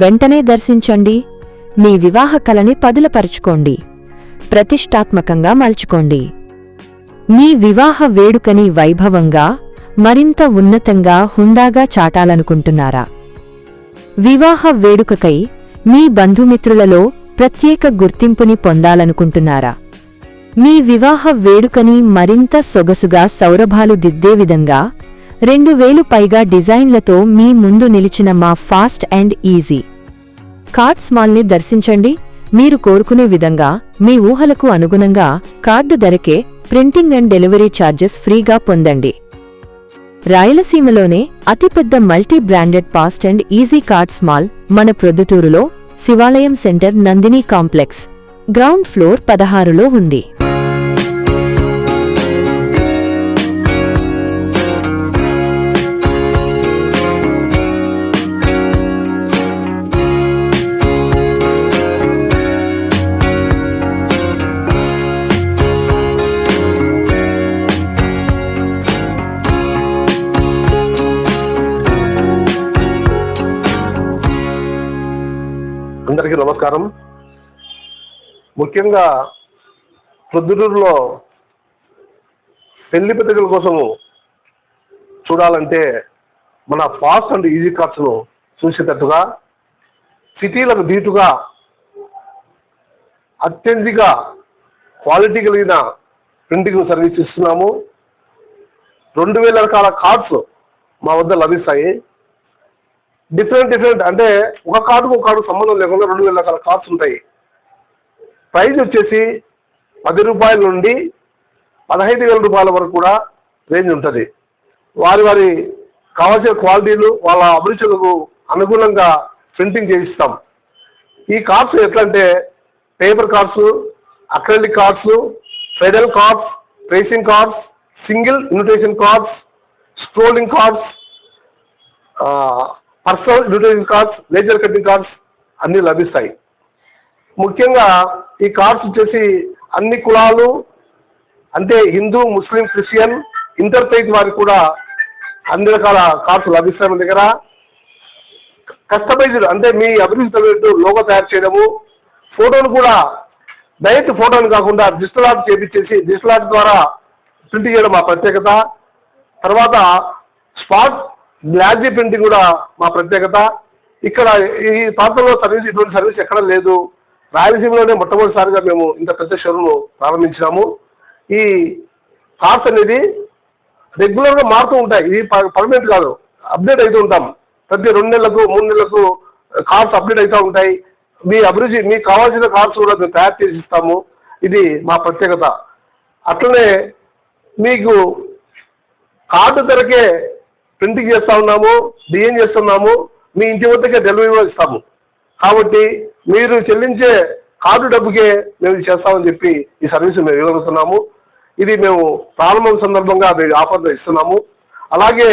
వెంటనే దర్శించండి. మీ వివాహ కలని పదులపరుచుకోండి, ప్రతిష్టాత్మకంగా మలుచుకోండి. మీ వివాహ వేడుకని వైభవంగా, మరింత ఉన్నతంగా, హుందాగా చాటాలనుకుంటున్నారా? వివాహ వేడుకకై మీ బంధుమిత్రులలో ప్రత్యేక గుర్తింపుని పొందాలనుకుంటున్నారా? మీ వివాహ వేడుకని మరింత సొగసుగా, సౌరభాలు దిద్దే విధంగా 2000 పైగా డిజైన్లతో మీ ముందు నిలిచిన మా ఫాస్ట్ అండ్ ఈజీ కార్డ్స్ మాల్ని దర్శించండి. మీరు కోరుకునే విధంగా, మీ ఊహలకు అనుగుణంగా కార్డు ధరకే ప్రింటింగ్ అండ్ డెలివరీ ఛార్జెస్ ఫ్రీగా పొందండి. రాయలసీమలోనే అతిపెద్ద multi branded fast and easy cards mall మన ప్రొద్దుటూరులో Shivalayam centre Nandini complex ground floor 16లో ఉంది. అందరికీ నమస్కారం. ముఖ్యంగా ప్రొద్దుటూరులో పెళ్లి పత్రికల కోసము చూడాలంటే మన ఫాస్ట్ అండ్ ఈజీ కార్డ్స్ను చూసేటట్టుగా, సిటీలకు దీటుగా అత్యధిక క్వాలిటీ కలిగిన ప్రింటింగ్ సర్వీస్ ఇస్తున్నాము. 2000 రకాల కార్డ్స్ మా వద్ద లభిస్తాయి. డిఫరెంట్ అంటే ఒక కార్డు సంబంధం లేకుండా 2000 రకాల కార్డ్స్ ఉంటాయి. ప్రైజ్ వచ్చేసి 10 రూపాయల నుండి 15,000 రూపాయల వరకు కూడా రేంజ్ ఉంటుంది. వారి కావాల్సిన క్వాలిటీలు, వాళ్ళ అభిరుచులకు అనుగుణంగా ప్రింటింగ్ చేయిస్తాం. ఈ కార్డ్స్ ఎట్లా అంటే paper cards, acrylic cards, federal cards, tracing cards, single invitation cards, scrolling cards, personal invitation cards, laser cutting cards అన్నీ లభిస్తాయి. ముఖ్యంగా ఈ కార్డ్స్ వచ్చేసి అన్ని కులాలు అంటే హిందూ, ముస్లిం, క్రిస్టియన్, ఇంటర్ ఫెయిత్ వారికి కూడా అన్ని రకాల కార్డ్స్ లభిస్తాయి. మన దగ్గర కస్టమైజ్డ్ అంటే మీ అభిరుచి తగ్గట్టు లోగో తయారు చేయడము, ఫోటోలు కూడా డైరెక్ట్ ఫోటోలు కాకుండా డిజిటల్ ఆర్ట్ చేపించేసి డిజిటల్ ఆర్ట్ ద్వారా ప్రింట్ చేయడం మా ప్రత్యేకత. తర్వాత స్పాట్ గ్లాజీ ప్రింటింగ్ కూడా మా ప్రత్యేకత. ఇక్కడ ఈ ప్రాంతంలో ఇటువంటి సర్వీస్ ఎక్కడ లేదు. రాయలసీమలోనే మొట్టమొదటిసారిగా మేము ఇంత పెద్ద షోరూమ్ ప్రారంభించినాము. ఈ కార్డ్స్ అనేది రెగ్యులర్గా మారుతూ ఉంటాయి. ఇది పర్మనెంట్ కాదు, అప్డేట్ అవుతూ ఉంటాం. ప్రతి 2 నెలలకు 3 నెలలకు కార్డ్స్ అప్డేట్ అవుతూ ఉంటాయి. మీ అభిరుచి, మీకు కావాల్సిన కార్డ్స్ కూడా మేము తయారు చేసి ఇస్తాము. ఇది మా ప్రత్యేకత. అట్లనే మీకు కార్డు ధరకే ప్రింటింగ్ చేస్తూ ఉన్నాము, డిజైన్ చేస్తున్నాము, మీ ఇంటి వద్దకే డెలివరీ ఇస్తాము. కాబట్టి మీరు చెల్లించే కార్డు డబ్బుకే మేము ఇది చేస్తామని చెప్పి ఈ సర్వీస్ మేము ఇవ్వగలుగుతున్నాము. ఇది మేము ప్రారంభం సందర్భంగా మేము ఆఫర్లో ఇస్తున్నాము. అలాగే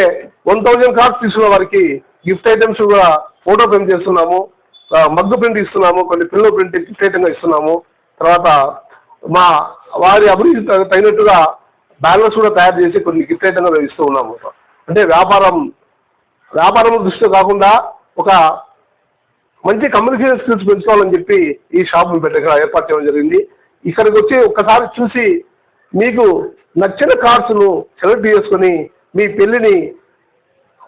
1000 కార్డ్స్ తీసుకున్న వారికి గిఫ్ట్ ఐటమ్స్ కూడా ఫోటో ప్రింట్ చేస్తున్నాము, మగ్గు ప్రింట్ ఇస్తున్నాము, కొన్ని పిల్లో ప్రింట్ గిఫ్ట్ ఐటమ్గా ఇస్తున్నాము. తర్వాత వారి అభివృద్ధి తగినట్టుగా బ్యానర్స్ కూడా తయారు చేసి కొన్ని గిఫ్ట్ ఐటమ్గా మేము ఇస్తూ ఉన్నాము. అంటే వ్యాపారం దృష్టిలో కాకుండా ఒక మంచి కమ్యూనికేషన్ స్కిల్స్ పెంచుకోవాలని చెప్పి ఈ షాప్ ఏర్పాటు చేయడం జరిగింది. ఇక్కడికి వచ్చి ఒక్కసారి చూసి మీకు నచ్చిన కార్డ్స్ను సెలెక్ట్ చేసుకొని మీ పెళ్లిని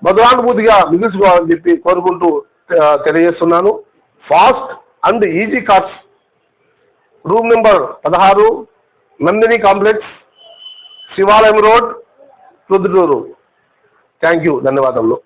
మధురానుభూతిగా మిగుల్చుకోవాలని చెప్పి కోరుకుంటూ తెలియజేస్తున్నాను. Fast and easy cards, room number 16, Nandini complex, Shivalayam road, Proddatur. Thank you. ధన్యవాదములు.